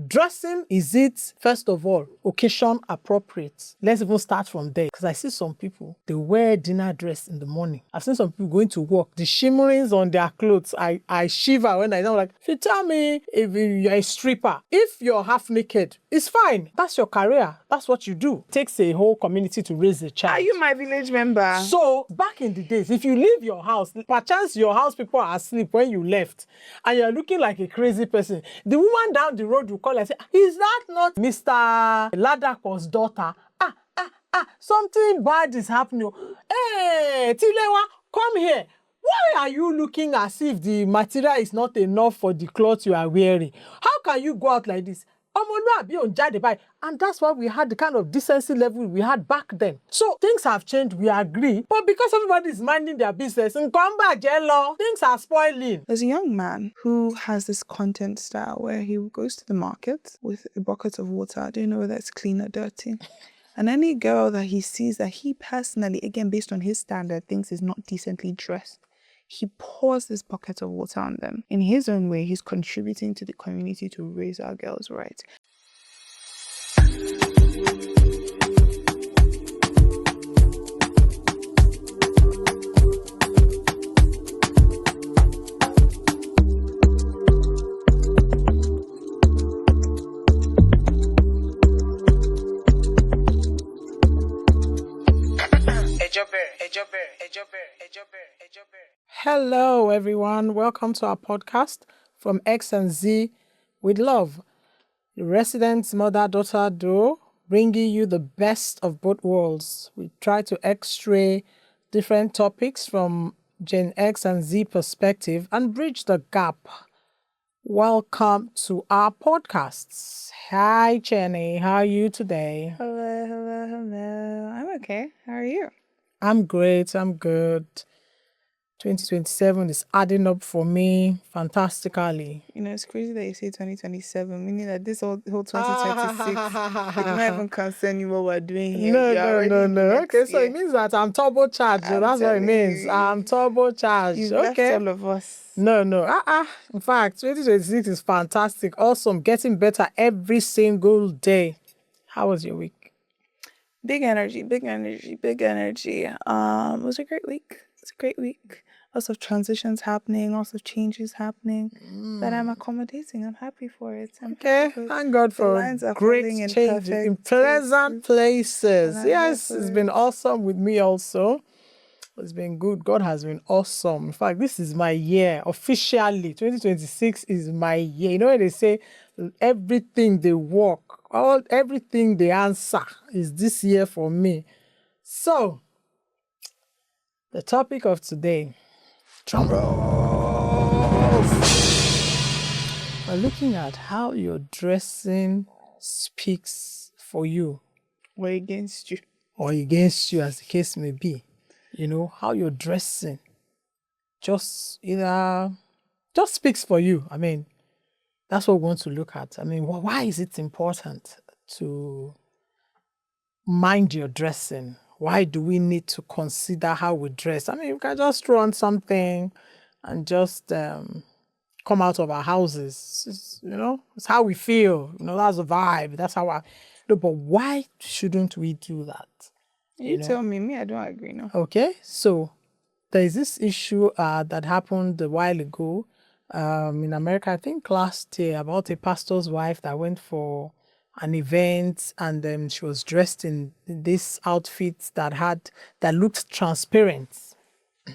dressing, is it, first of all, occasion appropriate? Let's even start from there. Because I see some people, they wear dinner dress in the morning. I've seen some people going to work. The shimmerings on their clothes, I shiver when I know, like, if you tell me if you're a stripper, if you're half naked, it's fine. That's your career. That's what you do. It takes a whole community to raise a child. Are you my village member? So, back in the days, if you leave your house, perchance your house people are asleep when you left, and you're looking like a crazy person, the woman down the road will call and say, is that not Mr. Ladako's daughter? Something bad is happening. Hey, Tilewa, come here. Why are you looking as if the material is not enough for the clothes you are wearing? How can you go out like this? And that's why we had the kind of decency level we had back then. So things have changed, we agree. But because everybody is minding their business, things are spoiling. There's a young man who has this content style where he goes to the market with a bucket of water. I don't know whether it's clean or dirty. And any girl that he sees that he personally, again, based on his standard, thinks is not decently dressed, he pours this bucket of water on them. In his own way, he's contributing to the community to raise our girls' rights. Hello, everyone. Welcome to our podcast from X and Z with love. The resident mother-daughter duo, bringing you the best of both worlds. We try to x-ray different topics from Gen X and Z perspective and bridge the gap. Welcome to our podcasts. Hi, Jenny. How are you today? Hello. I'm okay. How are you? I'm great. I'm good. 2027 is adding up for me fantastically. You know, it's crazy that you say 2027, meaning that this whole 2026, it might even concern you what we're doing here. No. Okay, so it means that I'm turbocharged. So that's what it means. I'm turbocharged. You've okay. left all of us. No. In fact, 2026 is fantastic. Awesome. Getting better every single day. How was your week? Big energy. It was a great week. Lots of transitions happening, lots of changes happening that I'm accommodating. I'm happy for it. Thank God for great changes in pleasant places. Yes, it's been awesome with me also. It's been good. God has been awesome. In fact, this is my year. Officially, 2026 is my year. You know when they say everything they work, everything they answer is this year for me. So, the topic of today, drum roll. We're looking at how your dressing speaks for you. Or against you. Or against you, as the case may be. You know, how you're dressing just speaks for you. I mean, that's what we want to look at. I mean, why is it important to mind your dressing? Why do we need to consider how we dress? I mean, we can just throw on something and just come out of our houses. It's how we feel. That's the vibe. That's how I... No, but why shouldn't we do that? You tell me. I don't agree, no. Okay, so there is this issue that happened a while ago in America, I think last year, about a pastor's wife that went for an event and she was dressed in this outfit that looked transparent.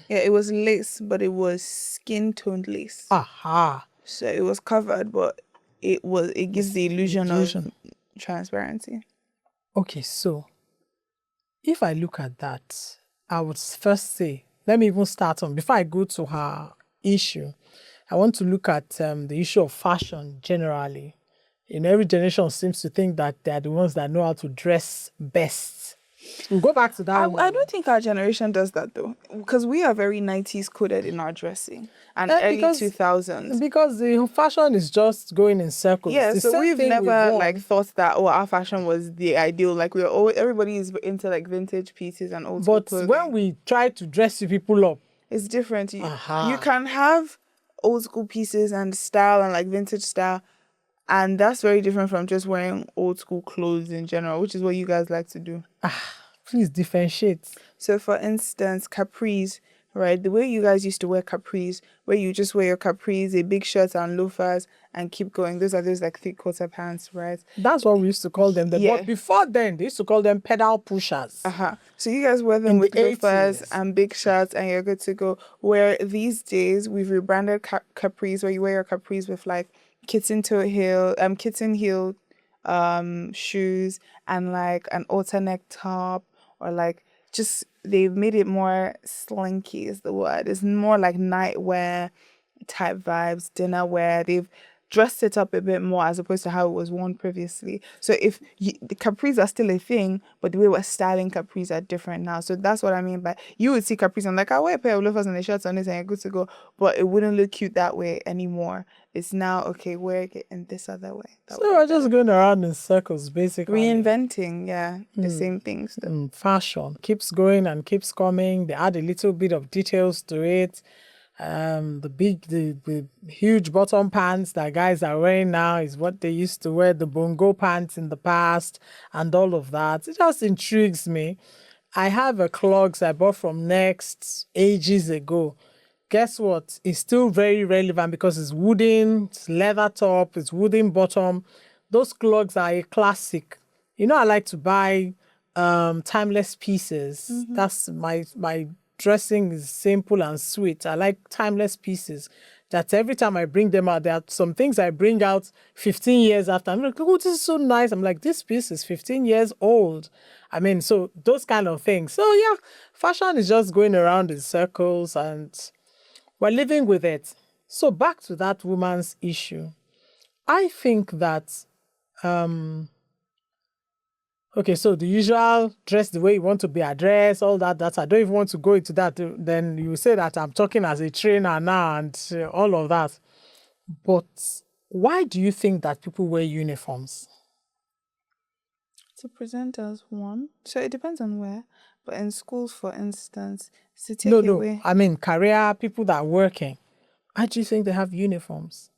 Yeah, it was lace, but it was skin-toned lace. Aha. So it was covered, but it gives the illusion of transparency. Okay, so if I look at that, I would first say, let me even start on, before I go to her issue, I want to look at the issue of fashion generally. Every generation seems to think that they're the ones that know how to dress best. We'll go back to that I don't think our generation does that though, because we are very 90s coded in our dressing and early 2000s. Because the fashion is just going in circles. Yeah, so we've never thought that our fashion was the ideal. Like everybody is into like vintage pieces and old school clothing. But when we try to dress people up, it's different. You can have old school pieces and style and like vintage style And that's very different from just wearing old school clothes in general, which is what you guys like to do. Please differentiate. So, for instance, capris, right? The way you guys used to wear capris, where you just wear your capris, a big shirt and loafers, and keep going. Those are those like 3/4 pants, right? That's what we used to call them. Yeah. But before then, they used to call them pedal pushers. So you guys wear them In with the loafers 80s. and big shirts, and you're good to go. Where these days we've rebranded capris, where you wear your capris with like kitten heel, shoes, and like an alternate top, or like just they've made it more slinky is the word. It's more like nightwear type vibes, dinner wear. They've dressed it up a bit more as opposed to how it was worn previously. So the capris are still a thing, but the way we're styling capris are different now. So that's what I mean by you would see capris and like I wear a pair of loafers and a shirt on it and you're good to go, but it wouldn't look cute that way anymore. It's now okay, wear it in this other way. So we're just going around in circles, basically. Reinventing, the same things. Fashion keeps going and keeps coming. They add a little bit of details to it. The huge bottom pants that guys are wearing now is what they used to wear, the bongo pants in the past and all of that. It just intrigues me. I have a clogs I bought from Next ages ago. Guess what? It's still very relevant because it's wooden, it's leather top, it's wooden bottom. Those clogs are a classic. You know, I like to buy timeless pieces. That's my dressing is simple and sweet. I like timeless pieces that every time I bring them out, there are some things I bring out 15 years after. I'm like, oh, this is so nice. I'm like, this piece is 15 years old. I mean, so those kind of things. So yeah, fashion is just going around in circles and we're living with it. So back to that woman's issue. I think that okay, so the usual dress the way you want to be addressed, all that, I don't even want to go into that. Then you say that I'm talking as a trainer now and all of that. But why do you think that people wear uniforms? To present as one. So it depends on where. But in schools, for instance, to take away. I mean career, people that are working. Why do you think they have uniforms?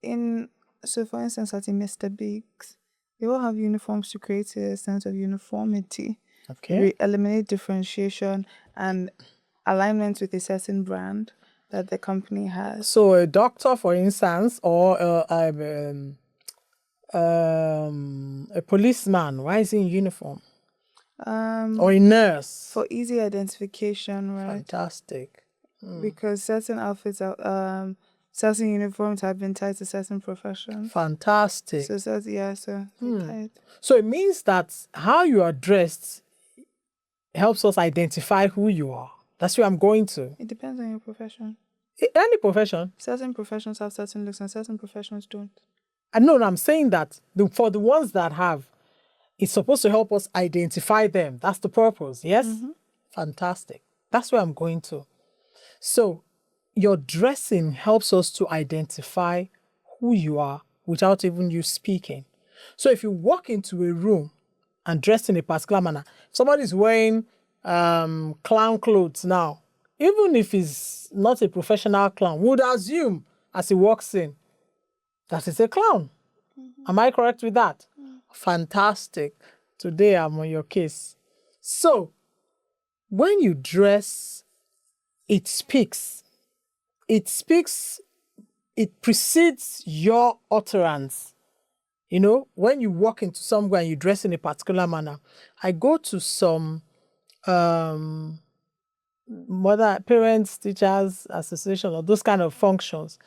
So for instance, at Mr. Biggs, they all have uniforms to create a sense of uniformity. Okay. Eliminate differentiation and alignment with a certain brand that the company has. So a doctor, for instance, or a policeman, why is he in uniform? Or a nurse? For easy identification, right? Fantastic. Because certain outfits are certain uniforms have been tied to certain professions. Fantastic. So So it means that how you are dressed helps us identify who you are. That's where I'm going to. It depends on your profession. Any profession. Certain professions have certain looks and certain professions don't. And no, I'm saying that for the ones that have, it's supposed to help us identify them. That's the purpose, yes? Fantastic. That's where I'm going to. So your dressing helps us to identify who you are without even you speaking. So if you walk into a room and dressed in a particular manner, somebody's wearing clown clothes now, even if he's not a professional clown, would assume as he walks in that it's a clown. Am I correct with that? Fantastic. Today I'm on your case. So when you dress, it speaks. It precedes your utterance. You know, when you walk into somewhere and you dress in a particular manner, I go to some parents, teachers, association, or those kind of functions,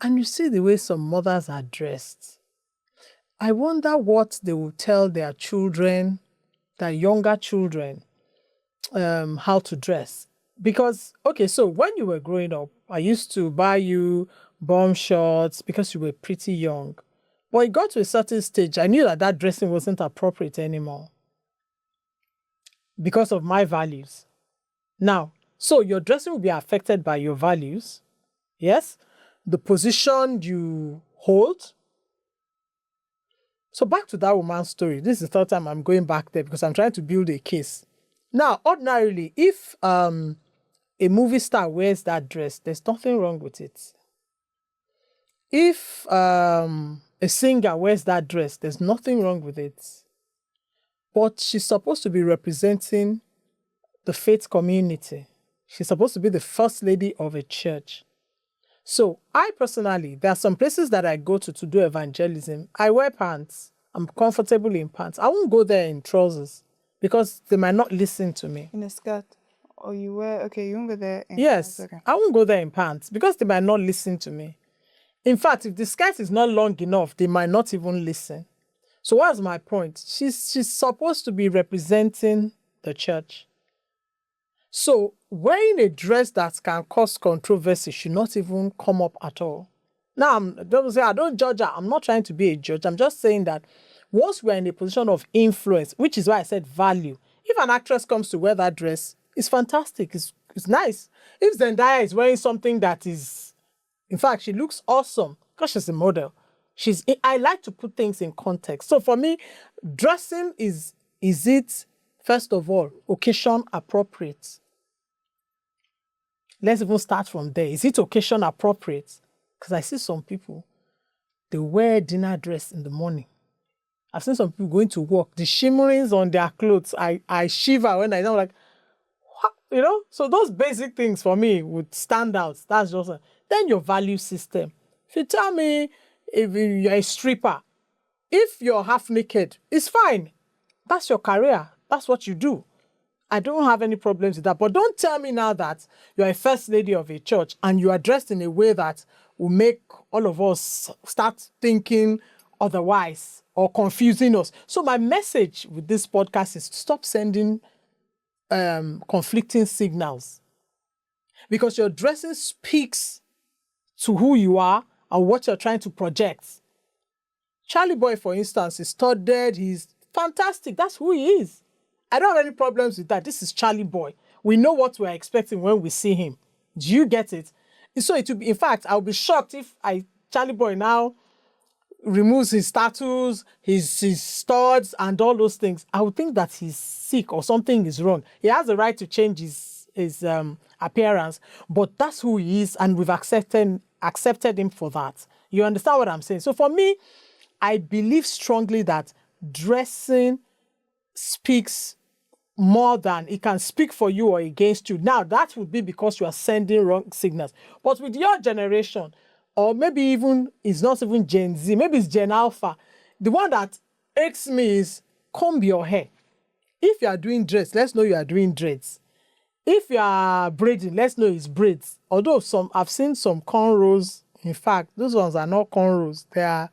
and you see the way some mothers are dressed. I wonder what they will tell their children, their younger children, how to dress. Because, okay, so when you were growing up, I used to buy you bomb shorts because you were pretty young. But it got to a certain stage, I knew that dressing wasn't appropriate anymore because of my values. Now, so your dressing will be affected by your values, yes? The position you hold. So back to that woman's story. This is the third time I'm going back there because I'm trying to build a case. Now, ordinarily, if a movie star wears that dress, there's nothing wrong with it. If a singer wears that dress, there's nothing wrong with it. But she's supposed to be representing the faith community. She's supposed to be the first lady of a church. So I personally, there are some places that I go to do evangelism. I wear pants. I'm comfortable in pants. I won't go there in trousers because they might not listen to me. In a skirt. Or you wear, okay, you won't go there in Yes, pants, okay. I won't go there in pants because they might not listen to me. In fact, if the skirt is not long enough, they might not even listen. So what's my point? She's supposed to be representing the church. So wearing a dress that can cause controversy should not even come up at all. Now, I don't judge her. I'm not trying to be a judge. I'm just saying that once we're in a position of influence, which is why I said value, if an actress comes to wear that dress, it's fantastic. It's nice. If Zendaya is wearing something that is, in fact, she looks awesome because she's a model. I like to put things in context. So for me, dressing is it, first of all, occasion appropriate? Let's even start from there. Is it occasion appropriate? Because I see some people, they wear dinner dress in the morning. I've seen some people going to work. The shimmerings on their clothes, I shiver when I'm like, what? You know? So those basic things for me would stand out. That's just then your value system. If you tell me if you're a stripper, if you're half naked, it's fine. That's your career. That's what you do. I don't have any problems with that. But don't tell me now that you're a first lady of a church and you are dressed in a way that will make all of us start thinking otherwise or confusing us. So my message with this podcast is to stop sending conflicting signals. Because your dressing speaks to who you are and what you're trying to project. Charlie Boy, for instance, is studied, he's fantastic. That's who he is. I don't have any problems with that. This is Charlie Boy. We know what we're expecting when we see him. Do you get it? So it will be, in fact, I'll be shocked if Charlie Boy now removes his tattoos, his studs, and all those things. I would think that he's sick or something is wrong. He has the right to change his appearance, but that's who he is, and we've accepted him for that. You understand what I'm saying? So for me, I believe strongly that dressing speaks more than it can speak for you or against you. Now, that would be because you are sending wrong signals. But with your generation, or maybe even, it's not even Gen Z, maybe it's Gen Alpha, the one that aches me is comb your hair. If you are doing dreads, let's know you are doing dreads. If you are braiding, let's know it's braids. Although I've seen some cornrows. In fact, those ones are not cornrows. They are,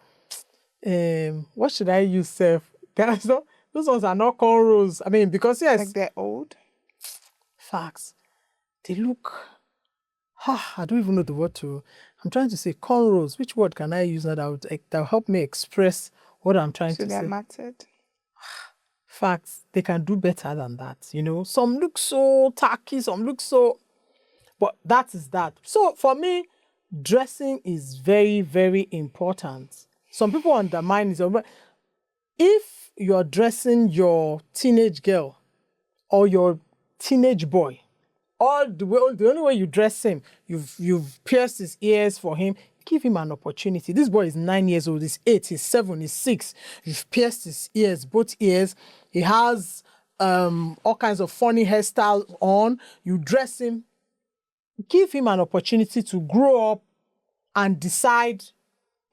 what should I use, Seth? Those ones are not cornrows. I mean, because yes. Like they're old? Facts. They look, I don't even know the word to, I'm trying to say cornrows. Which word can I use now that will help me express what I'm trying to say? So they're matted? Facts. They can do better than that, you know. Some look so tacky, some look so, but that is that. So for me, dressing is very, very important. Some people undermine it. If you're dressing your teenage girl or your teenage boy, the only way you dress him, you've pierced his ears for him, give him an opportunity. This boy is 9 years old, he's 8, he's 7, he's 6. You've pierced his ears, both ears. He has all kinds of funny hairstyles on. You dress him. Give him an opportunity to grow up and decide.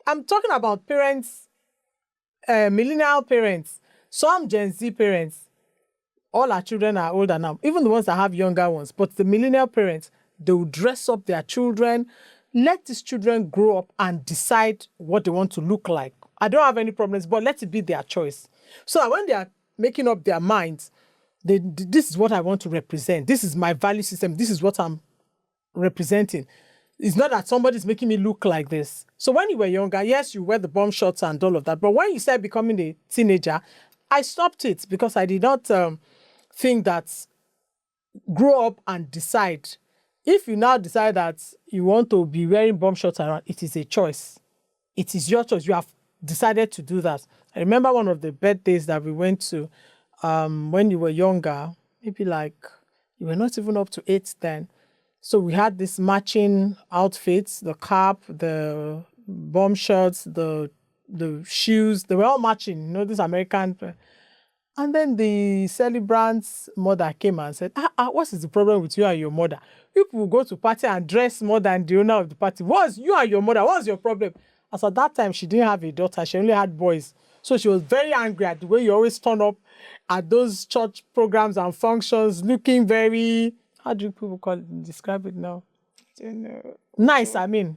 I'm talking about parents, millennial parents, some Gen Z parents. All our children are older now, even the ones that have younger ones. But the millennial parents, they will dress up their children. Let these children grow up and decide what they want to look like. I don't have any problems, but let it be their choice. So that when they are making up their minds, this is what I want to represent. This is my value system. This is what I'm representing. It's not that somebody's making me look like this. So when you were younger, yes, you wear the bomb shorts and all of that. But when you started becoming a teenager, I stopped it because I did not think that grow up and decide. If you now decide that you want to be wearing bomb shorts around, it is a choice. It is your choice. You have decided to do that. I remember one of the birthdays that we went to when you were younger, maybe like you were not even up to 8 then. So we had this matching outfits, the cap, the bomb shorts, the the shoes, they were all matching, this American. And then the celebrant's mother came and said, what is the problem with you and your mother? People will go to party and dress more than the owner of the party. What's you and your mother? What's your problem? As at that time, she didn't have a daughter. She only had boys. So she was very angry at the way you always turn up at those church programs and functions looking very, how do people call it? Describe it now. I don't know. Nice, I mean.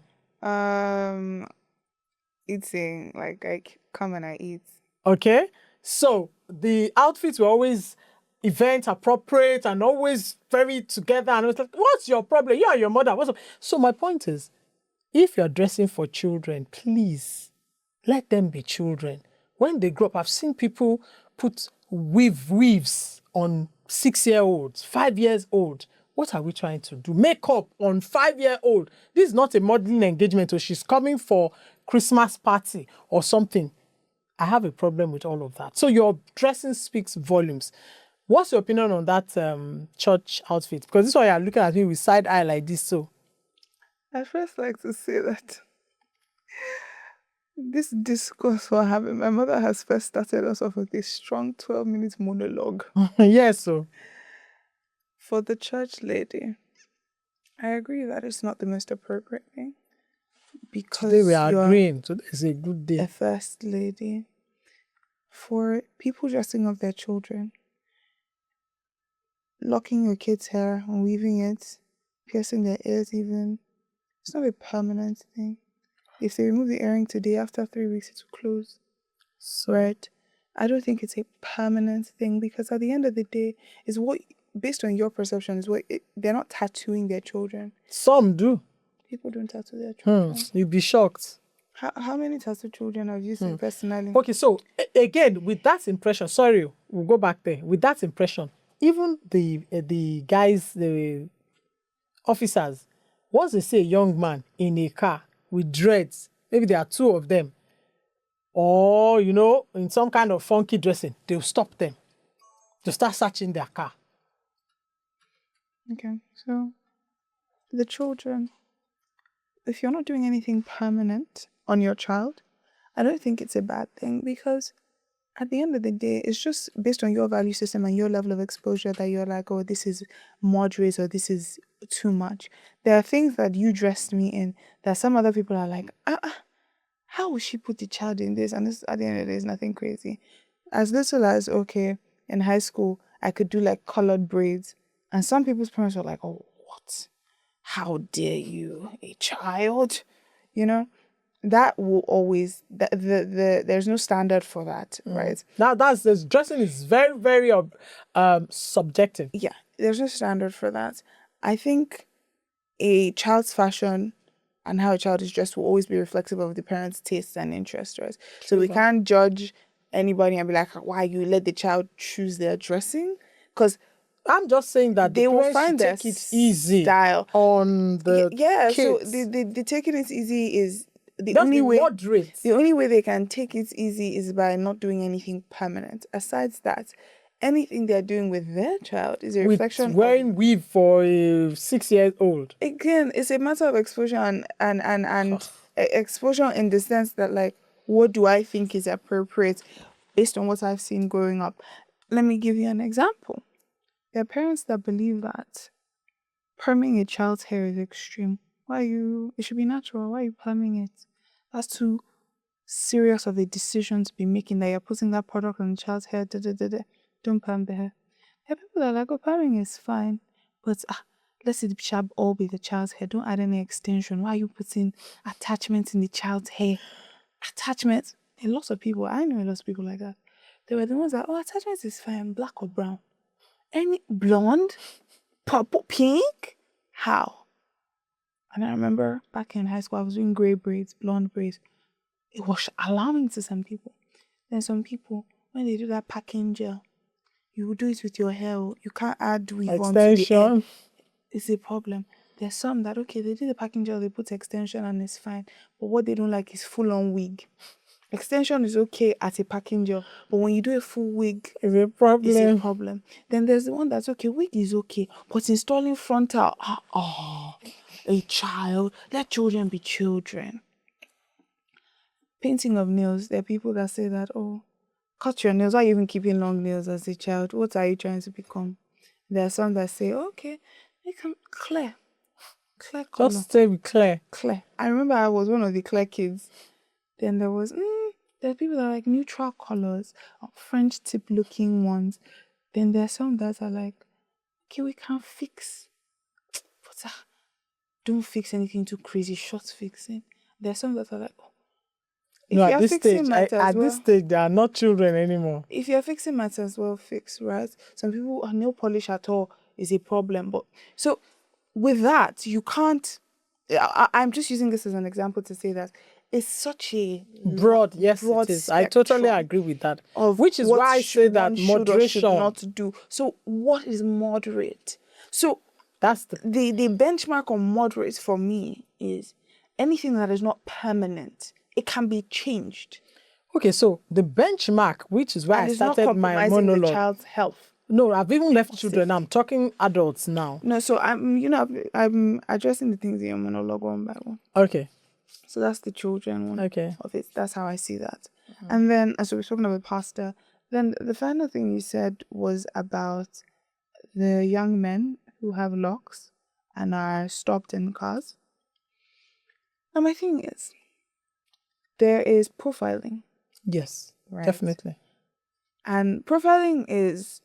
Eating, like come and I eat. Okay. So the outfits were always event appropriate and always very together. And I was like, what's your problem? You and your mother. What's up? So my point is, if you're dressing for children, please let them be children. When they grow up, I've seen people put weaves on 6-year-olds, 5 years old. What are we trying to do? Makeup on 5-year-old. This is not a modeling engagement, so she's coming for Christmas party or something. I have a problem with all of that. So your dressing speaks volumes. What's your opinion on that church outfit? Because this is why you're looking at me with side eye like this. So I first like to say that this discourse we're having, my mother has first started us off with a strong 12-minute monologue. yes, so For the church lady, I agree that it's not the most appropriate thing. Because today we are you're agreeing. Today is a good day. a first lady. For people dressing up their children, locking your kids' hair and weaving it, piercing their ears even, it's not a permanent thing. If they remove the earring today, after 3 weeks, it will close. So, Right? I don't think it's a permanent thing because at the end of the day, is what, based on your perception, is what they're not tattooing their children. some do. People don't tattoo their children. You'll be shocked. How many tattoo children have you seen personally? Okay, so again, with that impression, sorry, we'll go back there. With that impression, even the guys, the officers, once they see a young man in a car with dreads, maybe there are two of them, or in some kind of funky dressing, they'll stop them. They'll start searching their car. Okay, so the children, if you're not doing anything permanent on your child, I don't think it's a bad thing because at the end of the day, it's just based on your value system and your level of exposure that you're like, oh, this is moderate or this is too much. There are things that you dressed me in that some other people are like, how would she put the child in this? And this, at the end of the day, is nothing crazy. As little as, okay, in high school, I could do like colored braids. And some people's parents were like, oh, what? How dare you, a child? That will always, there's no standard for that, right? That's this dressing is very, very subjective. Yeah, there's no standard for that. I think a child's fashion and how a child is dressed will always be reflective of the parents' tastes and interests, right? So we can't judge anybody and be like, why you let the child choose their dressing? Because I'm just saying that they the will parents find should their take it easy style on the kids. So the taking it easy is the only way. Moderate. The only way they can take it easy is by not doing anything permanent. Aside that, anything they're doing with their child is a reflection with wearing weave for a 6-year-old. Again, it's a matter of exposure and exposure in the sense that, like, what do I think is appropriate based on what I've seen growing up. Let me give you an example. There are parents that believe that perming a child's hair is extreme. It should be natural. Why are you perming it? That's too serious of a decision to be making that you're putting that product on the child's hair. Don't perm the hair. There are people that are like, oh, perming is fine. But let it shall all be the child's hair. Don't add any extension. Why are you putting attachments in the child's hair? Attachments. A lot of people, I know a lot of people like that. They were the ones that, attachments is fine, black or brown. Any blonde, purple, pink? How? And I remember back in high school, I was doing gray braids, blonde braids. It was alarming to some people. Then some people, when they do that packing gel, you will do it with your hair. You can't add weave onto the end. It's a problem. There's some that, okay, they do the packing gel, they put extension and it's fine. But what they don't like is full-on wig. Extension is okay at a packing gel, but when you do a full wig, it's a problem. Then there's the one that's okay, wig is okay, but installing frontal, a child, let children be children. painting of nails, there are people that say that, oh, cut your nails. Why are you even keeping long nails as a child? What are you trying to become? There are some that say, oh, okay, make them clear color. Just stay with Claire. Clear. I remember I was one of the clear kids. Then there was, there are people that are like neutral colors, or French tip looking ones. Then there are some that are like, okay, we can fix. But don't fix anything too crazy, short fixing. There are some that are like, oh, if No, you're at this fixing, stage, might as at well. this stage, they are not children anymore. If you're fixing, might as well fix, right? Some people, nail polish at all is a problem. But so with that, you can't. I'm just using this as an example to say that it's such a Broad, yes, broad it is. I totally spectrum agree with that. of Which is what why I say that one should or should moderation. not do. So what is moderate? So That's the the benchmark on moderate for me is anything that is not permanent. It can be changed. okay. So the benchmark, which is why And I it's not started my compromising the monologue. child's health. No, I've even left children. I'm talking adults now. No, so I'm addressing the things in your monologue one by one. Okay. So that's the children one Okay. of it. That's how I see that. And then, as we were talking about pastor, then the final thing you said was about the young men who have locks and are stopped in cars. And my thing is, there is profiling. Yes, Right. definitely. And profiling is,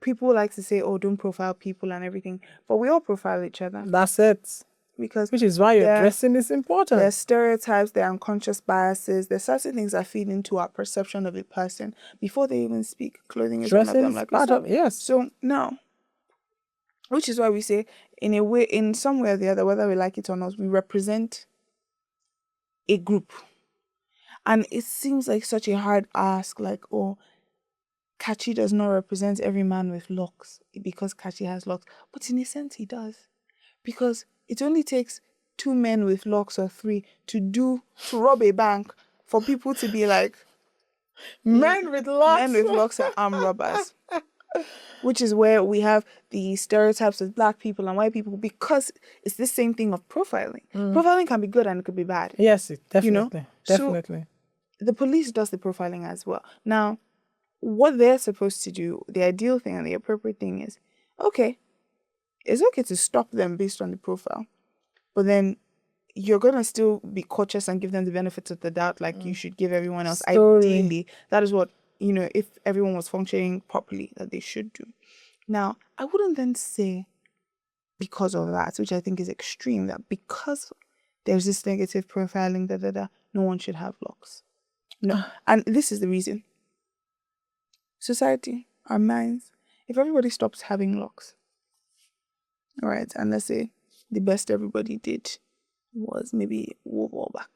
people like to say, oh, don't profile people and everything. But we all profile each other. That's it. Because Which is why your there- dressing is important. there are stereotypes, there are unconscious biases, there's certain things that feed into our perception of a person before they even speak. Clothing is one of Dressing them. is Like we part said. of yes. So now, which is why we say, in a way, in some way or the other, whether we like it or not, we represent a group. And it seems like such a hard ask, like, oh, Kachi does not represent every man with locks because Kachi has locks. But in a sense, he does. Because it only takes 2 men with locks or 3 to rob a bank for people to be like, Men with locks. men with locks are armed robbers. Which is where we have the stereotypes of black people and white people, because it's the same thing of profiling. Profiling can be good and it could be bad. Yes, definitely. You know? Definitely. The police does the profiling as well. Now, what they're supposed to do, the ideal thing and the appropriate thing is, okay, it's okay to stop them based on the profile, but then you're going to still be cautious and give them the benefit of the doubt, like you should give everyone else. Story. Ideally, that is what, if everyone was functioning properly, that they should do. Now, I wouldn't then say, because of that, which I think is extreme, that because there's this negative profiling, no one should have locks. No. And this is the reason. Society, our minds, if everybody stops having locks, all right, and let's say the best everybody did was maybe wall back,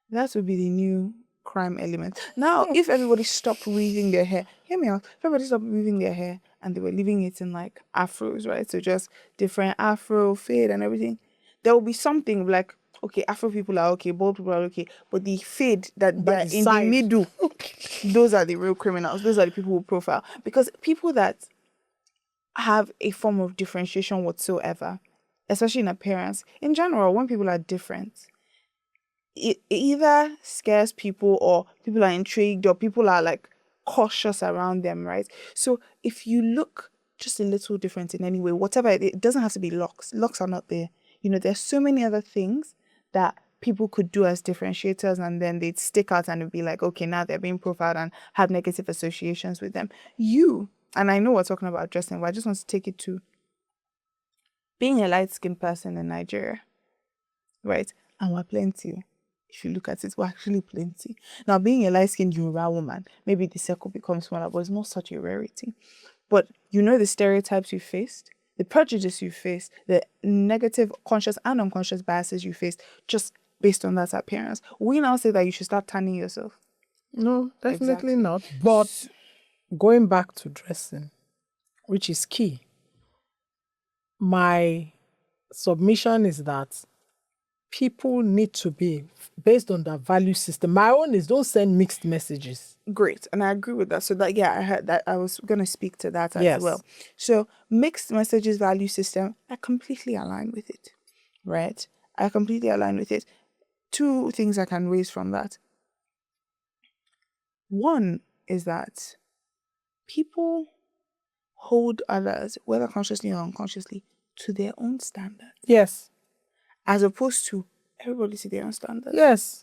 that would be the new crime element. Now, if everybody stopped weaving their hair, hear me out, if everybody stopped weaving their hair and they were leaving it in like afros, right? So just different afro, fade and everything, there will be something like, okay, Afro people are okay, bald people are okay, but the fade that they're in the middle, those are the real criminals. Those are the people who profile. Because people that have a form of differentiation whatsoever, especially in appearance, in general, when people are different, it either scares people or people are intrigued or people are like cautious around them, right? So if you look just a little different in any way, whatever, it doesn't have to be locks. Locks are not there. There's so many other things that people could do as differentiators, and then they'd stick out and it'd be like, okay, now they're being profiled and have negative associations with them. And I know we're talking about dressing, but I just want to take it to being a light-skinned person in Nigeria, right? And we're plenty. If you look at it, we're actually plenty. Now, being a light-skinned Yoruba woman, maybe the circle becomes smaller, but it's not such a rarity. But the stereotypes you faced, the prejudice you faced, the negative conscious and unconscious biases you faced just based on that appearance. We now say that you should start tanning yourself. No, definitely not. But going back to dressing, which is key, my submission is that people need to be based on their value system. My own is don't send mixed messages. Great. And I agree with that. So that, I heard that. I was going to speak to that as well. So mixed messages value system, I completely align with it, right? I completely align with it. two things I can raise from that. One is that people hold others, whether consciously or unconsciously, to their own standards, Yes. as opposed to everybody to their own standards. Yes.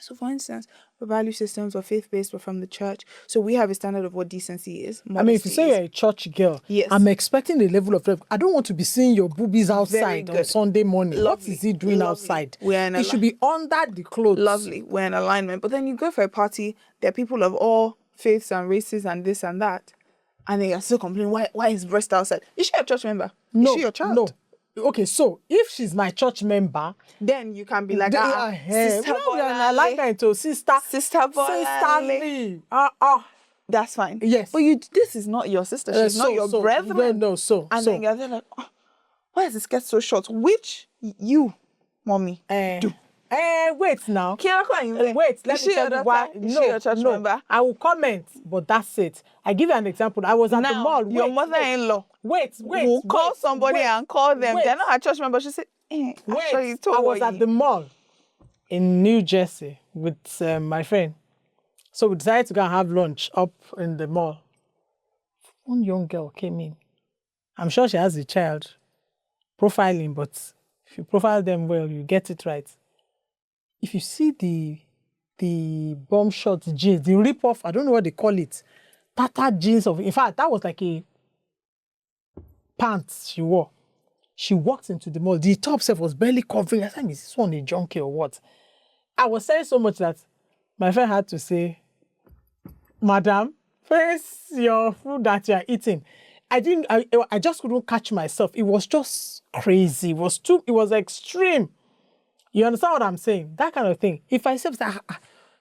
So, for instance, the value systems are faith-based, but from the church. So we have a standard of what decency is. I mean, if you modesty say is. you're a church girl, Yes. I'm expecting the level of love. I don't want to be seeing your boobies outside on good. Sunday morning. What Lovely. is he doing Lovely. outside? We're in It should be under the clothes. Lovely. We're in alignment. But then you go for a party, there are people of all faiths and races and this and that. And they are still complaining, why is breast outside? Is she a church member? No, is she your child? No. Okay, so if she's my church member, then you can be like, sister I like her into sister. Sisterly. That's fine. Yes. But this is not your sister. She's not your brethren. No. Then you're there like, why is the skirt so short? Which you, mommy, do? Wait now. Wait, let me tell you why. Is she your church member? I will comment, but that's it. I give you an example. I was at the mall. Your mother-in-law. Wait. Will call somebody and call them. They're not a church member. She said, I was at the mall in New Jersey with my friend. So we decided to go and have lunch up in the mall. One young girl came in. I'm sure she has a child. Profiling, but if you profile them well, you get it right. If you see the bomb shot jeans, the rip-off, I don't know what they call it, tattered jeans in fact, that was like a pants she wore. She walked into the mall. The top self was barely covering. I said, is this one a junkie or what? I was saying so much that my friend had to say, Madam, face your food that you are eating. I just couldn't catch myself. It was just crazy. It was extreme. You understand what I'm saying? That kind of thing. If I say,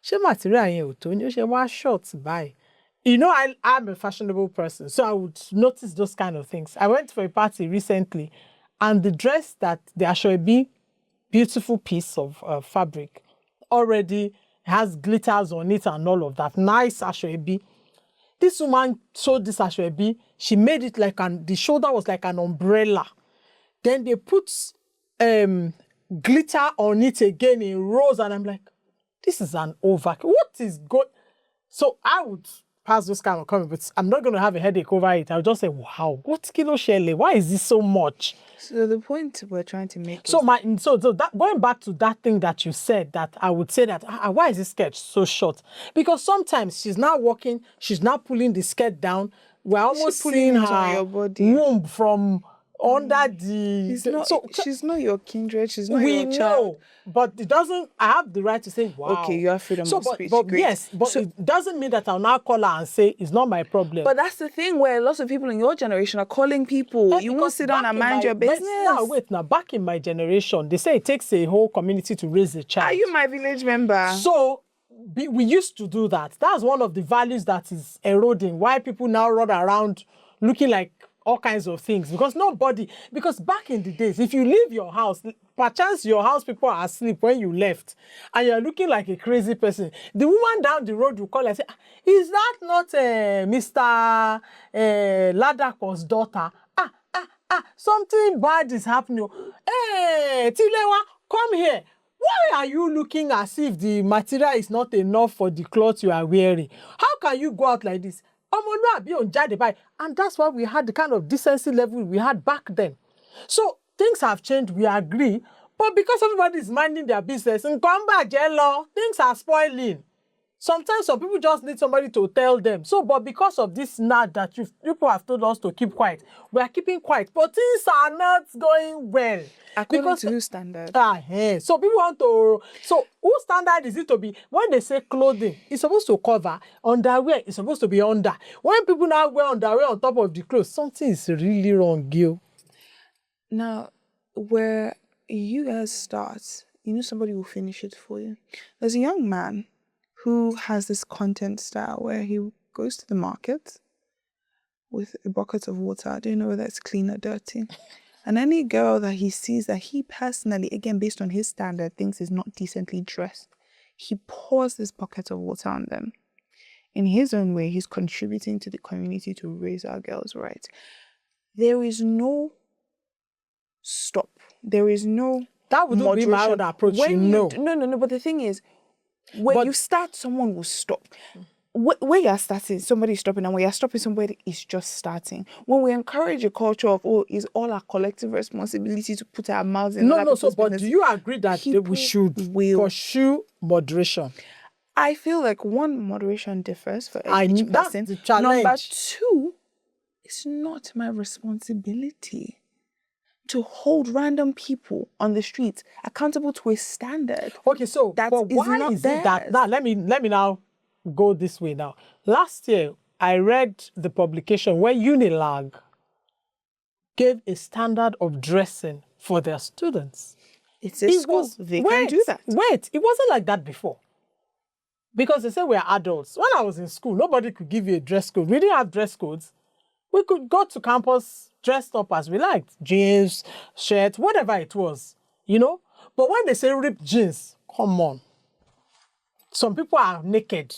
she material she wear shorts by. You know, I'm a fashionable person, so I would notice those kind of things. I went for a party recently, and the dress that the Asoebi, beautiful piece of fabric, already has glitters on it and all of that. Nice Asoebi. This woman sold this Asoebi. She made it like the shoulder was like an umbrella. Then they put glitter on it again in rows, and I'm like, this is an overkill. What is good? So I would pass those kind of comments, but I'm not going to have a headache over it. I'll just say, wow, what kilo shele? Why is this so much? So the point we're trying to make. So that going back to that thing that you said, that I would say that why is this skirt so short? Because sometimes she's now walking, she's now pulling the skirt down. We're almost seeing her womb from under the. She's not your kindred. She's not your child. But it doesn't. I have the right to say, wow. Okay, you have freedom of speech. But yes, but it doesn't mean that I'll now call her and say it's not my problem. But that's the thing where lots of people in your generation are calling people. You won't sit down and mind your business. Now, back in my generation, they say it takes a whole community to raise a child. Are you my village member? So we used to do that. That's one of the values that is eroding. Why people now run around looking like all kinds of things, because back in the days, if you leave your house, perchance your house people are asleep when you left, and you're looking like a crazy person. The woman down the road will call and say, is that not Mr. Ladako's daughter? Something bad is happening. Hey, Tilewa, come here. Why are you looking as if the material is not enough for the clothes you are wearing? How can you go out like this? And that's why we had the kind of decency level we had back then. So things have changed, we agree, but because everybody is minding their business, things are spoiling. Sometimes some people just need somebody to tell them. So, but because of this nod that people have told us to keep quiet, we are keeping quiet. But things are not going well. According to whose standard? So people want to. So whose standard is it to be? When they say clothing, it's supposed to cover. Underwear is supposed to be under. When people now wear underwear on top of the clothes, something is really wrong, Gil. Now, where you guys start, somebody will finish it for you. There's a young man who has this content style where he goes to the market with a bucket of water. I don't know whether it's clean or dirty. And any girl that he sees that he personally, again, based on his standard, thinks is not decently dressed, he pours this bucket of water on them. In his own way, he's contributing to the community to raise our girls' rights. There is no stop. There is no That wouldn't be my own approach, No. No. But the thing is, when you start, someone will stop. Where you're starting, somebody's stopping, and when you're stopping, somebody is just starting. When we encourage a culture of, it's all our collective responsibility to put our mouths in. No. So, but do you agree that we should pursue moderation? I feel like one, moderation differs for each person. That's the challenge. Number two, it's not my responsibility to hold random people on the streets accountable to a standard. Okay, so but why is it that now? Let me now go this way now. Last year, I read the publication where Unilag gave a standard of dressing for their students. It's a school. They can do that. Wait, it wasn't like that before. Because they said we're adults. When I was in school, nobody could give you a dress code. We didn't have dress codes. We could go to campus dressed up as we liked. Jeans, shirts, whatever it was, But when they say ripped jeans, come on. Some people are naked.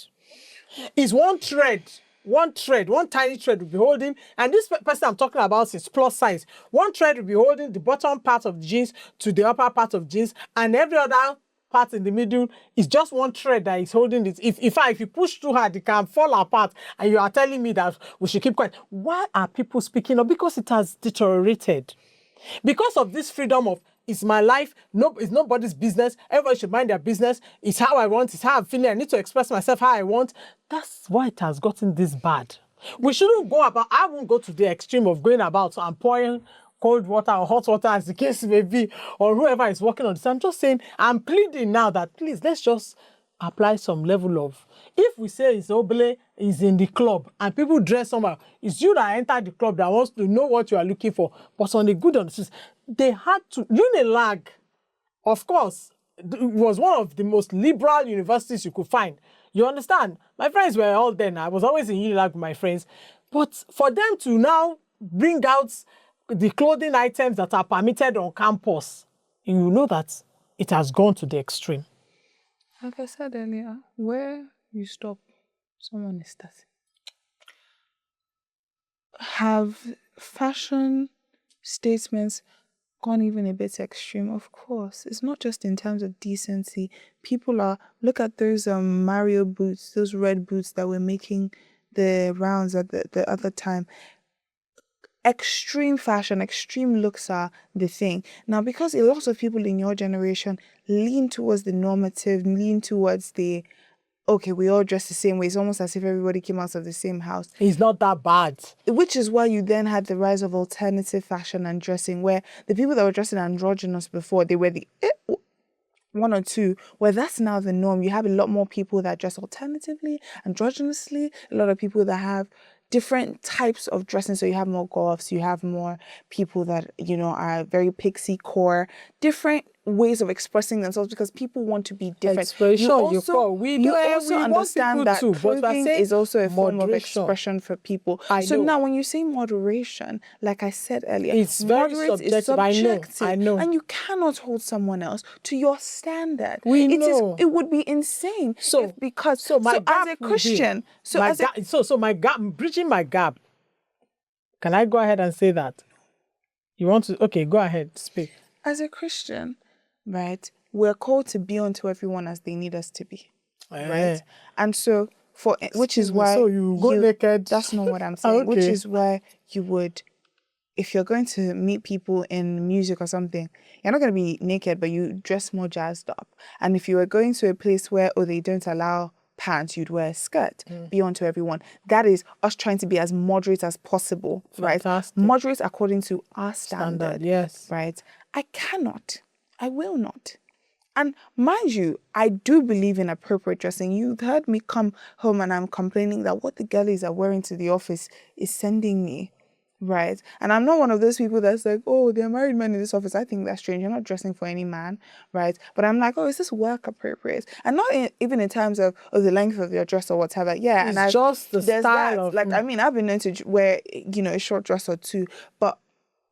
It's one tiny thread will be holding, and this person I'm talking about is plus size. One thread will be holding the bottom part of the jeans to the upper part of jeans, and every other part in the middle is just one thread that is holding it. If you push too hard, it can fall apart, and you are telling me that we should keep quiet. Why are people speaking up? Because it has deteriorated. Because of this freedom of, it's my life, it's nobody's business, everybody should mind their business, it's how I want, it's how I'm feeling, I need to express myself how I want. That's why it has gotten this bad. We shouldn't I won't go to the extreme of going about and pouring cold water or hot water, as the case may be, or whoever is working on this. I'm just saying, I'm pleading now that please, let's just apply some level of, if we say it's Obele is in the club and people dress somehow, it's you that enter the club that wants to know what you are looking for. But on the good on the streets, they had to, Unilag, of course, it was one of the most liberal universities you could find. You understand? My friends were all there. I was always in Unilag with my friends. But for them to now bring out the clothing items that are permitted on campus, you know that it has gone to the extreme. Like I said earlier, where you stop, someone is starting. Have fashion statements gone even a bit extreme? Of course. It's not just in terms of decency. Look at those Mario boots, those red boots that were making the rounds at the other time. Extreme fashion, extreme looks are the thing. Now, because a lot of people in your generation lean towards the normative, lean towards the, okay, we all dress the same way. It's almost as if everybody came out of the same house. It's not that bad. Which is why you then had the rise of alternative fashion and dressing, where the people that were dressing androgynous before, they were the one or two, where that's now the norm. You have a lot more people that dress alternatively, androgynously, a lot of people that have different types of dressing. So you have more goths, you have more people that, are very pixie core, different ways of expressing themselves, because people want to be different. Expression, we understand that clothing is also a form of expression for people. So now when you say moderation, like I said earlier, it's very subjective. I know. And you cannot hold someone else to your standard. It would be insane. Bridging my gap. Can I go ahead and say that? You want to? Okay, go ahead, speak. As a Christian, right, we're called to be unto everyone as they need us to be, right? And so, which is why you go naked. That's not what I'm saying. Okay. Which is why you would, if you're going to meet people in music or something, you're not going to be naked, but you dress more jazzed up. And if you were going to a place where they don't allow pants, you'd wear a skirt. Be unto everyone. That is us trying to be as moderate as possible, Fantastic. Right? Moderate according to our standard. Yes. Right? I will not. And mind you, I do believe in appropriate dressing. You've heard me come home and I'm complaining that what the girlies are wearing to the office is sending me, right? And I'm not one of those people that's like, oh, they're married men in this office. I think that's strange. You're not dressing for any man, right? But I'm like, oh, is this work appropriate? And not even in terms of the length of your dress or whatever. Yeah, it's just the style of. Like, I mean, I've been known to wear, a short dress or two, but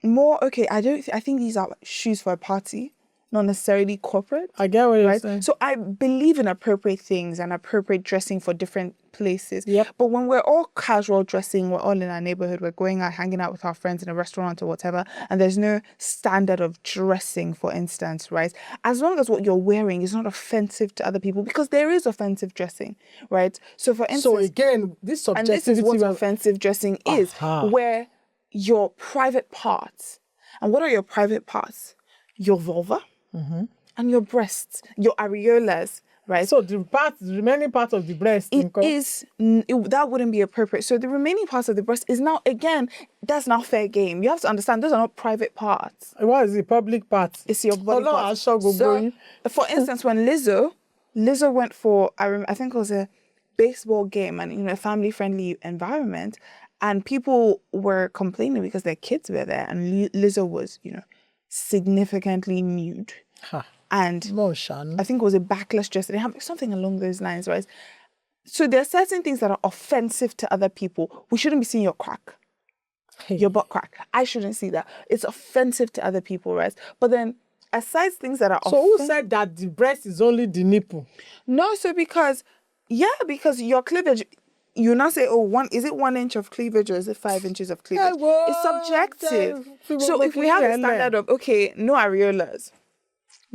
more, okay, I think these are shoes for a party. not necessarily corporate. I get what you're Right? saying. So I believe in appropriate things and appropriate dressing for different places. Yep. But when we're all casual dressing, we're all in our neighborhood, we're going out, hanging out with our friends in a restaurant or whatever, and there's no standard of dressing, for instance, right? As long as what you're wearing is not offensive to other people, because there is offensive dressing, right? So for instance, So again, this and subjectivity. this is what offensive dressing is, Aha. where your private parts, and what are your private parts? Your vulva and your breasts, your areolas, right? So the remaining part of the breast. That wouldn't be appropriate. So the remaining parts of the breast is now, again, that's not fair game. You have to understand, those are not private parts. What is the public part? It's your body no, parts. So, for instance, when Lizzo went for, I think it was a baseball game and, a family-friendly environment, and people were complaining because their kids were there, and Lizzo was, significantly nude. And Motion. I think it was a backless dress. They have something along those lines, right? So there are certain things that are offensive to other people. We shouldn't be seeing your crack, your butt crack. I shouldn't see that. It's offensive to other people, right? But then, aside things that are So who said that the breast is only the nipple? No, so because your cleavage, you now say, is it 1 inch of cleavage or is it 5 inches of cleavage? It's subjective. So if we have a standard of, okay, no areolas,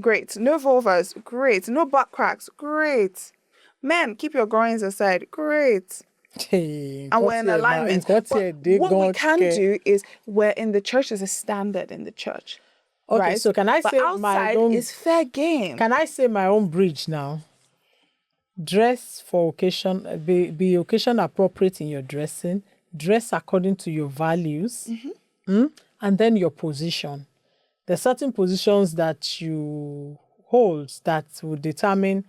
great. No vulvas, great. No butt cracks, great. Men, keep your groins aside, great. Hey, And we're in alignment. But what we can do is, we're in the church, there's a standard in the church. Okay, right? so can I say outside is fair game. Can I say my own bridge now? Dress for occasion, be occasion appropriate in your dressing. Dress according to your values, and then your position. There are certain positions that you hold that will determine,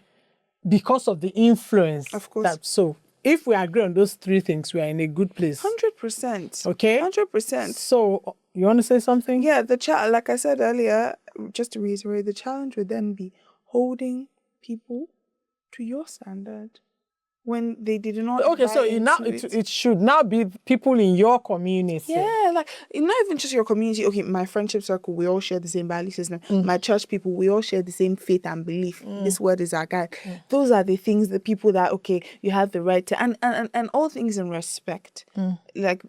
because of the influence. Of course. So if we agree on those three things, we are in a good place. 100%. Okay? 100%. So you want to say something? Yeah, like I said earlier, just to reiterate, the challenge would then be holding people to your standard when they did not. Okay, so it should now be people in your community. Yeah, like not even just your community. Okay, my friendship circle, we all share the same value system. My church people, we all share the same faith and belief. This word is our guide. Those are the things, the people that, okay, you have the right to, and all things in respect. Like,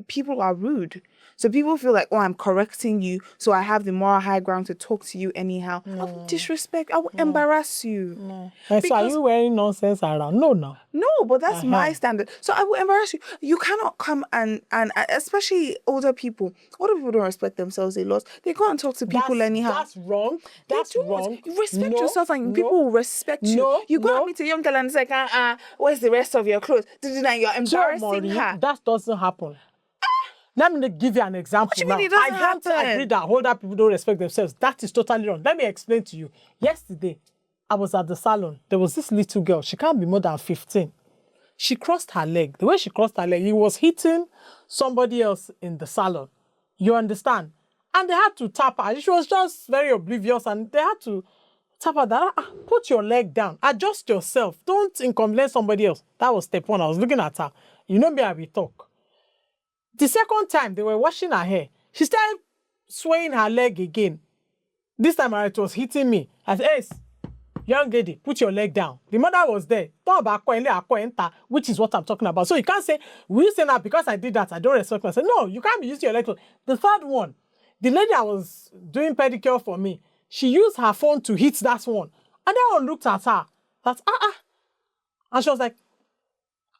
people are rude. So people feel like, I'm correcting you, so I have the moral high ground to talk to you anyhow. I will disrespect, I will embarrass you. So are you wearing nonsense around? No. No, but that's my standard. So I will embarrass you. You cannot come and especially older people don't respect themselves a lot. They go and talk to people anyhow. That's wrong. That's wrong. You respect yourself and people will respect you. You go and meet a young girl and say, where's the rest of your clothes? And you're embarrassing her. That doesn't happen. Let me give you an example. What do you mean it doesn't happen? I agree that older people don't respect themselves. That is totally wrong. Let me explain to you. Yesterday, I was at the salon. There was this little girl. She can't be more than 15. She crossed her leg. The way she crossed her leg, he was hitting somebody else in the salon. You understand? And they had to tap her. She was just very oblivious, and they had to tap her down. Put your leg down. Adjust yourself. Don't inconvenience somebody else. That was step one. I was looking at her. You know me, I will talk. The second time they were washing her hair, she started swaying her leg again. This time it was hitting me. I said, hey, young lady, put your leg down. The mother was there. Which is what I'm talking about. So you can't say, will you say that because I did that, I don't respect myself? No, you can't be using your leg. The third one, the lady that was doing pedicure for me, she used her phone to hit that one. And that one looked at her. That, And she was like,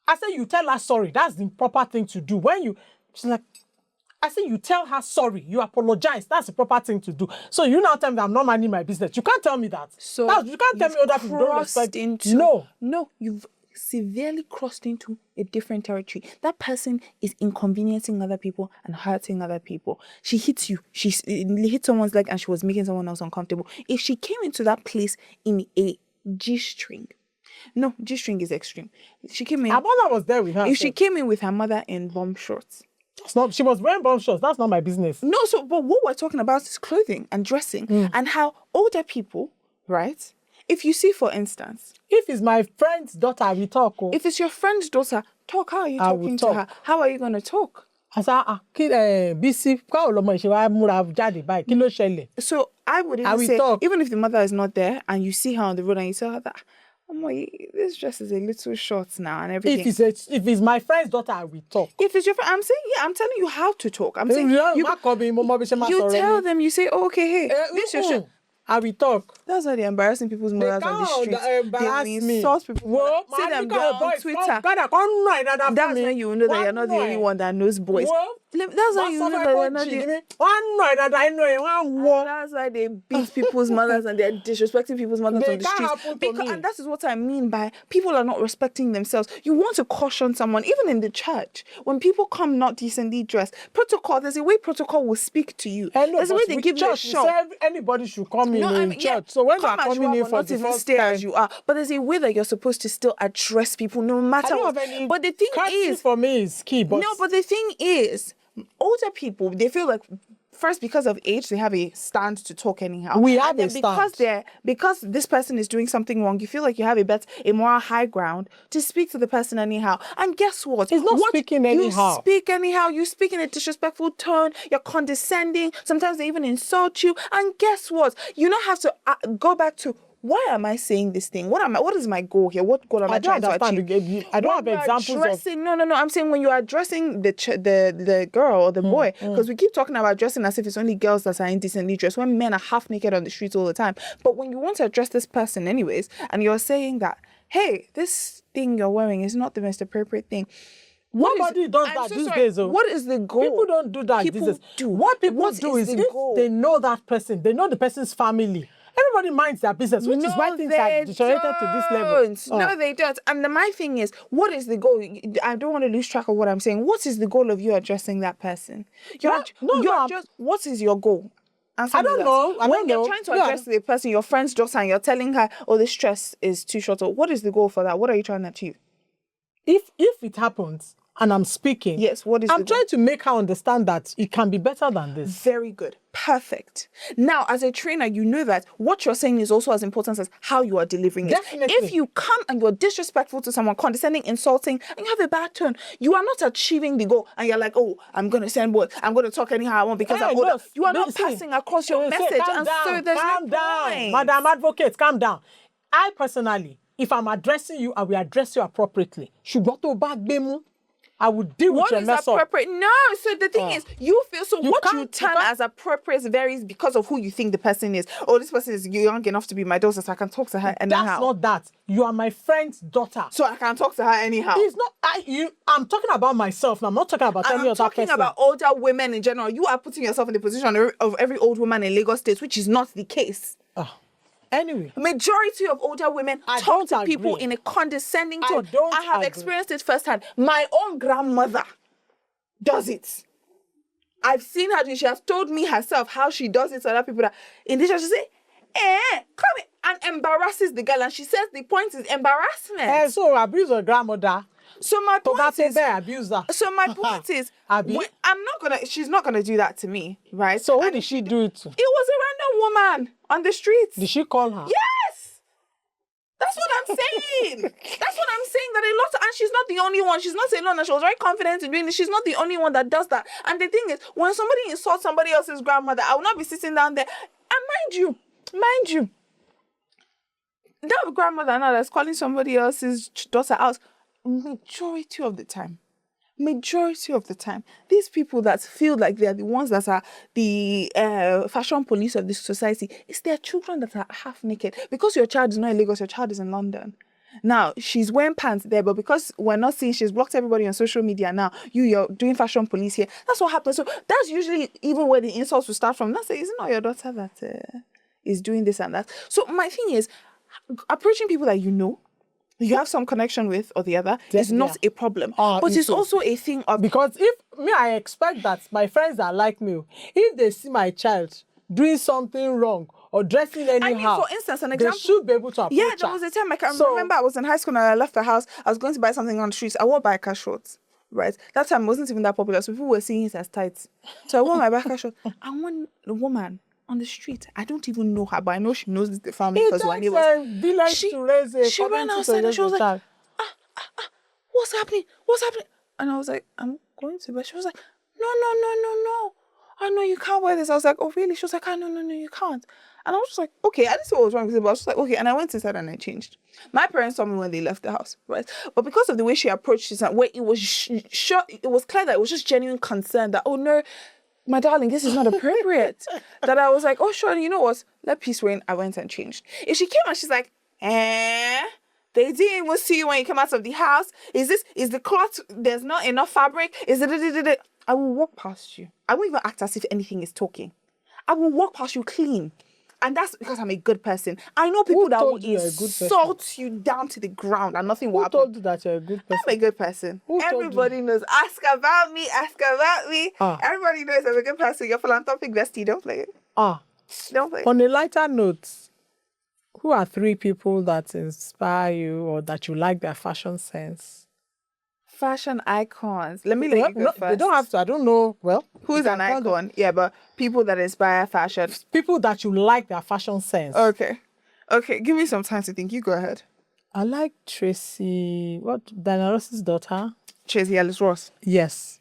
I said, you tell her sorry. That's the proper thing to do. She's like, I said, you tell her sorry. You apologize. That's the proper thing to do. So you now tell me that I'm not minding my business. You can't tell me that. So you can't tell me other people don't respect. No, you've severely crossed into a different territory. That person is inconveniencing other people and hurting other people. She hits you. She hit someone's leg and she was making someone else uncomfortable. If she came into that place in a G-string, no, G-string is extreme. She came in. Her mother was there with her. If she came in with her mother in bomb shorts, she was wearing bomb shorts. That's not my business. No, but what we're talking about is clothing and dressing and how older people, right? If you see, for instance, if it's my friend's daughter, we talk. If it's your friend's daughter, talk. How are you talking to her? How are you going to talk? Asa Bisi, báwo lọmọ ìṣe wa múra jáde báyìí? Kí ló ṣẹlẹ̀? So I would I even will say, talk. even if the mother is not there and you see her on the road and you tell her that, oh, this dress is a little short now and everything. If it's my friend's daughter, I will talk. If it's your friend, I'm saying, yeah, I'm telling you how to talk. I'm saying, you tell them, you say, oh, okay, hey, this is your I will talk. That's why they're embarrassing people's mothers on the street. They will insult people. See them down on Twitter. That's when you know that you're not the only one that knows boys. That's why you know that you're not that's why they beat people's mothers and they're disrespecting people's mothers on the streets. And that is what I mean by people are not respecting themselves. You want to caution someone, even in the church, when people come not decently dressed. Protocol, there's a way protocol will speak to you. There's a way they give you a shot. Anybody should come in church. Yeah, so when they're coming in for the first time, as you are, but there's a way that you're supposed to still address people, no matter what. But the thing is, for me is key. But the thing is, older people, they feel like, first, because of age, they have a stand to talk anyhow. We have a stand. Because this person is doing something wrong, you feel like you have a moral high ground to speak to the person anyhow. And guess what? It's not speaking anyhow. You speak anyhow. You speak in a disrespectful tone. You're condescending. Sometimes they even insult you. And guess what? You don't have to go back to, why am I saying this thing? What is my goal here? What goal am I trying to achieve? I don't have examples of... No. I'm saying when you are addressing the girl or the boy, because we keep talking about dressing as if it's only girls that are indecently dressed, when men are half naked on the streets all the time. But when you want to address this person anyways, and you're saying that, hey, this thing you're wearing is not the most appropriate thing. Nobody does that these days. What is the goal? People don't do that these days. What people do is if they know that person, they know the person's family, everybody minds their business, which is why things have deteriorated to this level. No, they don't. And my thing is, what is the goal? I don't want to lose track of what I'm saying. What is the goal of you addressing that person? What is your goal? I don't know. When you're trying to address the person, your friend's daughter, and you're telling her, oh, this dress is too short, or what is the goal for that? What are you trying to achieve? If it happens, and I'm speaking. Yes, I'm trying to make her understand that it can be better than this. Very good. Perfect. Now, as a trainer, you know that what you're saying is also as important as how you are delivering it. Definitely. If you come and you're disrespectful to someone, condescending, insulting, and you have a bad tone, you are not achieving the goal. And you're like, oh, I'm going to send what? I'm going to talk anyhow I want because I'm older. You are not passing across your message. And so there's no point. Madam Advocate, calm down. I personally, if I'm addressing you, I will address you appropriately. Ṣùgbọ́n tó bá gbé mú, I would deal with your mess up. What is appropriate? No, so the thing is, you feel, so what you term as appropriate varies because of who you think the person is. Oh, this person is young enough to be my daughter, so I can talk to her anyhow. That's not that. You are my friend's daughter. So I can talk to her anyhow. It's not, I'm talking about myself. I'm not talking about any other person. I'm talking about older women in general. You are putting yourself in the position of every old woman in Lagos State, which is not the case. Anyway, majority of older women talk to people in a condescending tone. I have experienced it firsthand. My own grandmother does it. I've seen her do it. She has told me herself how she does it to other people. That in this, she say, come in, and embarrasses the girl. And she says the point is embarrassment. So abuse her grandmother. So my point is, abuser. So my point is, she's not gonna do that to me, right? So who did she do it to? It was a random woman on the streets. Did she call her? Yes. That's what I'm saying. That's what I'm saying. That a lot, and she's not the only one. She's not alone. And she was very confident in doing it. She's not the only one that does that. And the thing is, when somebody insults somebody else's grandmother, I will not be sitting down there. And mind you, that grandmother now that's calling somebody else's daughter out. Majority of the time, these people that feel like they are the ones that are the fashion police of this society, it's their children that are half naked. Because your child is not in Lagos, your child is in London. Now, she's wearing pants there, but because we're not seeing, she's blocked everybody on social media now. You're doing fashion police here. That's what happens. So that's usually even where the insults will start from. That's it. Is it not your daughter that is doing this and that? So my thing is, approaching people that you know, you have some connection with or the other is not a problem. But it's also a thing of... Because I expect that my friends that like me, if they see my child doing something wrong or dressing anyhow, for instance, an example, they should be able to approach her. There was a time I can remember I was in high school and I left the house. I was going to buy something on the streets. I wore biker shorts, right? That time wasn't even that popular, so people were seeing it as tights. So I wore my biker shorts. And one woman on the street, I don't even know her, but I know she knows the family because we're neighbors. She ran outside and she was like, what's happening? And I was like, I'm going to bed. She was like, no. I know you can't wear this. I was like, oh, really? She was like, oh, no, you can't. And I was just like, okay, I didn't see what was wrong with it, but I was just like, okay. And I went inside and I changed. My parents saw me when they left the house, right? But because of the way she approached this, where it was it was clear that it was just genuine concern that, oh, no, my darling, this is not appropriate. That I was like, oh, sure, you know what? Let peace reign. I went and changed. If she came and she's like, they didn't even see you when you came out of the house. Is the cloth, there's not enough fabric? Is it, I will walk past you. I won't even act as if anything is talking. I will walk past you clean. And that's because I'm a good person. I know people that will insult you down to the ground and nothing will happen. Who told you that you're a good person? I'm a good person. Everybody knows. Ask about me. Everybody knows I'm a good person. Your philanthropic bestie. Don't play it. Don't play it. On a lighter note, who are 3 people that inspire you or that you like their fashion sense? Fashion icons. Let me let you go first. They don't have to. I don't know. Well, who's an icon? Yeah, but people that inspire fashion. People that you like their fashion sense. Okay. Give me some time to think. You go ahead. I like Tracy. Diana Ross's daughter? Tracy Ellis Ross. Yes.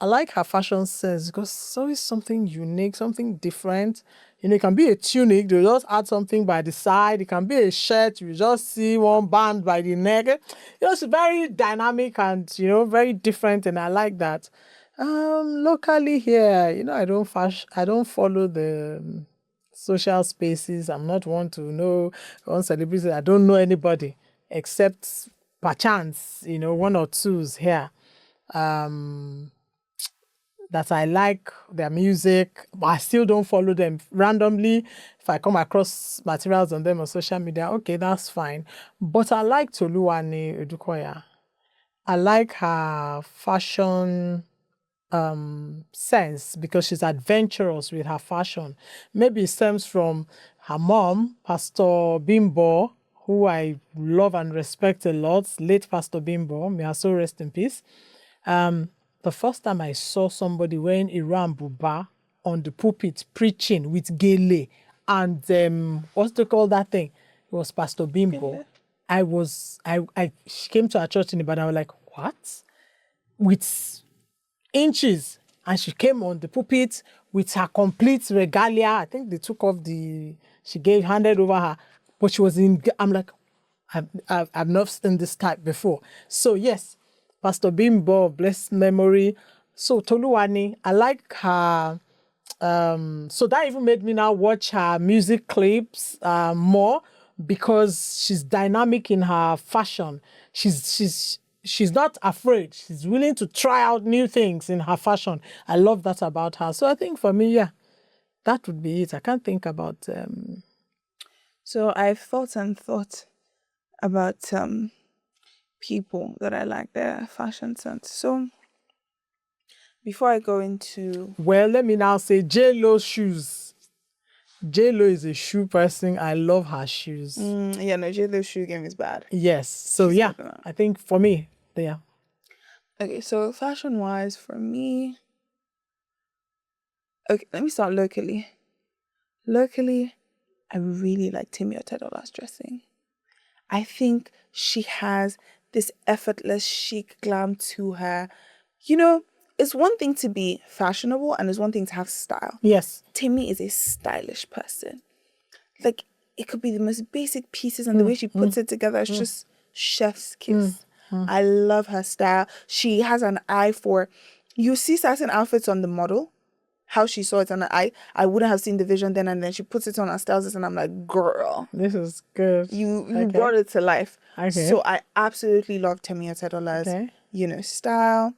I like her fashion sense because it's always something unique, something different. It can be a tunic, they just add something by the side. It can be a shirt, you just see one band by the neck. It's very dynamic and, very different, and I like that. Locally here, I don't follow the social spaces. I'm not one to know one celebrity. I don't know anybody except perchance, 1 or 2's here. That I like their music, but I still don't follow them randomly. If I come across materials on them on social media, okay, that's fine. But I like Toluwani Odukoya. I like her fashion sense because she's adventurous with her fashion. Maybe it stems from her mom, Pastor Bimbo, who I love and respect a lot, late Pastor Bimbo, may her soul rest in peace. The first time I saw somebody wearing Iran Buba on the pulpit preaching with gele and what's they call that thing? It was Pastor Bimbo. She came to our church in Ibadan. I was like, what? With inches. And she came on the pulpit with her complete regalia. I think they took off handed over her. But she was I'm like, I've not seen this type before. So yes, Pastor Bimbo, blessed memory. So Toluwani, I like her. So that even made me now watch her music clips more because she's dynamic in her fashion. She's not afraid. She's willing to try out new things in her fashion. I love that about her. So I think for me, yeah, that would be it. I can't think about. So I've thought about people that I like their fashion sense. So before I go into... Well, let me now say J-Lo's shoes. J-Lo is a shoe person. I love her shoes. J-Lo's shoe game is bad. Yes. So yeah, I think for me, yeah. Okay, so fashion-wise, for me... Okay, let me start locally. Locally, I really like Timmy Otedola's dressing. I think she has this effortless chic glam to her. It's one thing to be fashionable and it's one thing to have style. Yes. Timmy is a stylish person. Like, it could be the most basic pieces and the way she puts it together is just chef's kiss. I love her style. She has an eye for... You see certain outfits on the model, how she saw it, and I wouldn't have seen the vision then, and then she puts it on and styles it, and I'm like, girl, this is good. You brought it to life. Okay. So I absolutely love Temi Otedola's, style.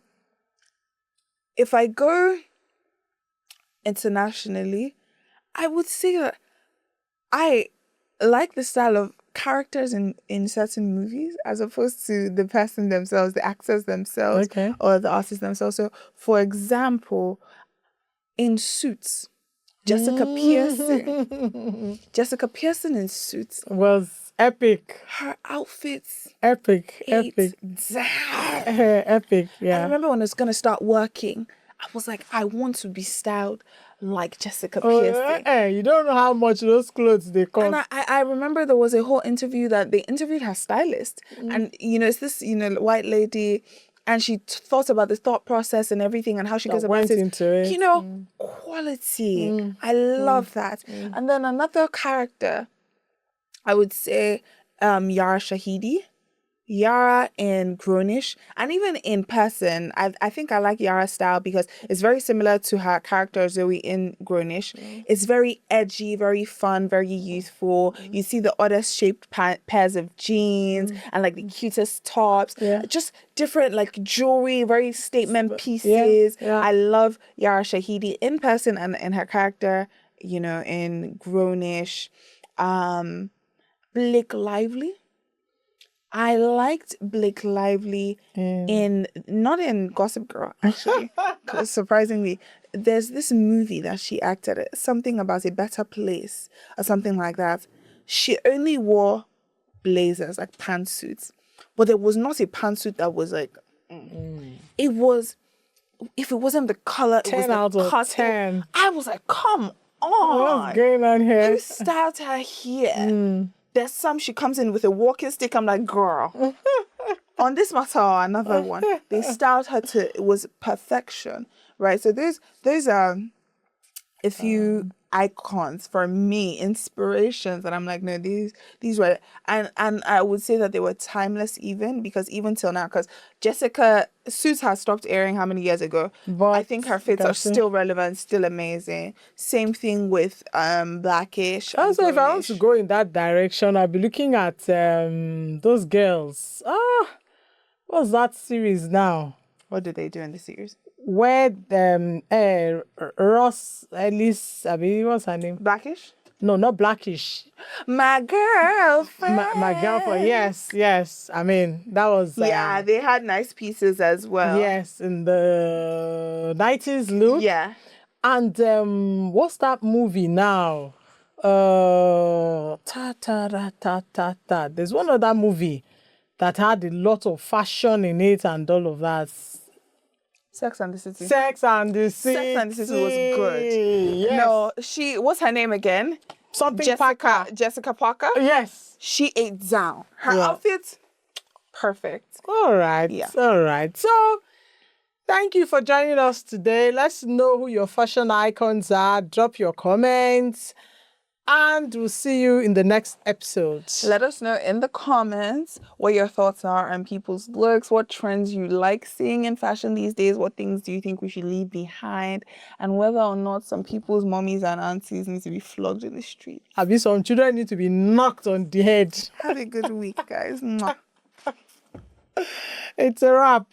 If I go internationally, I would say that I like the style of characters in certain movies as opposed to the person themselves, the actors themselves, or the artists themselves. So, for example, in Suits, Jessica Pearson in Suits was epic. Her outfits, epic. Epic, yeah. I remember when I was gonna start working, I was like, I want to be styled like Jessica Pearson. You don't know how much those clothes they cost. And I remember there was a whole interview that they interviewed her stylist, and it's this white lady. and she thought about the thought process and everything and how she goes That about went it. into it. You know, quality. I love that. And then another character, I would say Yara Shahidi. Yara in Grownish, and even in person, I think I like Yara's style because it's very similar to her character Zoe in Grownish. It's very edgy, very fun, very youthful. You see the oddest shaped pairs of jeans and like the cutest tops. Yeah. Just different like jewelry, very statement pieces. yeah. I love Yara Shahidi in person and in her character, you know, in Grownish. Blake Lively. I liked Blake Lively not in Gossip Girl, actually. 'Cause surprisingly, there's this movie that she acted in, something about a better place or something like that. She only wore blazers, like pantsuits. But there was not a pantsuit that was like, it was, if it wasn't the color, it was 10 the out of cut. 10. I was like, come on. What's going on here? Who styled her here? There's some, she comes in with a walking stick. I'm like, girl. On this matter or another one, they styled her to, it was perfection, right? So those are a few icons for me, inspirations that I'm like, no, these were, and I would say that they were timeless even, because even till now, because Jessica suits has stopped airing how many years ago, But I think her fits are still relevant, still amazing. Same thing with Blackish. Also, if I want to go in that direction, I'll be looking at those girls. What's that series now? What did they do in the series? Where Ross Ellis, I mean, what's her name? Blackish? No, not Blackish. My girlfriend. My girlfriend. Yes. I mean, that was yeah, they had nice pieces as well. Yes, in the 90s look. Yeah. And what's that movie now? There's one other movie that had a lot of fashion in it and all of that. Sex and the City. Sex and the City. Sex and the City was good. Yes. No, what's her name again? Something Parker. Jessica Parker? Yes. She ate down. Her outfit, perfect. All right. Yeah. All right. So, thank you for joining us today. Let's know who your fashion icons are. Drop your comments. And we'll see you in the next episode. Let us know in the comments what your thoughts are on people's looks, what trends you like seeing in fashion these days, what things do you think we should leave behind, and whether or not some people's mommies and aunties need to be flogged in the street. Maybe some children need to be knocked on the head. Have a good week, guys. It's a wrap.